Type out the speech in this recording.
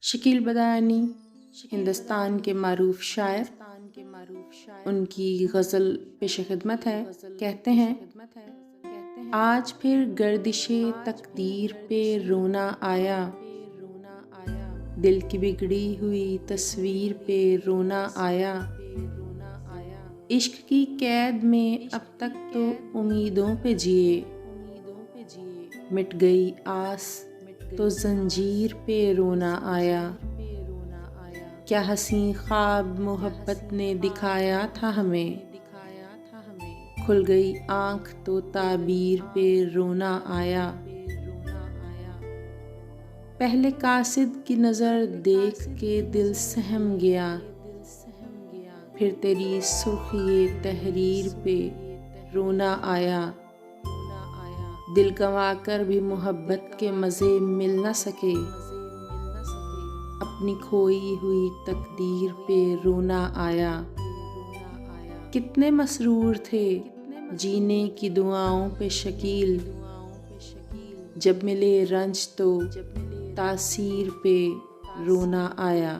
शकील बदायूनी हिंदुस्तान के मारूफ शायर, उनकी गज़ल पेश खिदमत है। कहते हैं, आज फिर गर्दिशे तकदीर पे रोना आया, दिल की बिगड़ी हुई तस्वीर पे रोना आया। इश्क की कैद में अब तक तो उम्मीदों पे जिए, मिट गई आस तो जंजीर पे रोना आया। क्या हसी ख्वाब मोहब्बत ने दिखाया था हमें, खुल गई आँख तो ताबीर पे रोना आया। पहले कासिद की नज़र देख के दिल सहम गया, फिर तेरी सुर्खिए तहरीर पे रोना आया। दिल गंवा कर भी मोहब्बत के मज़े मिल न सके, अपनी खोई हुई तकदीर पे रोना आया। कितने मसरूर थे जीने की दुआओं पे शकील, जब मिले रंज तो तासीर पे रोना आया।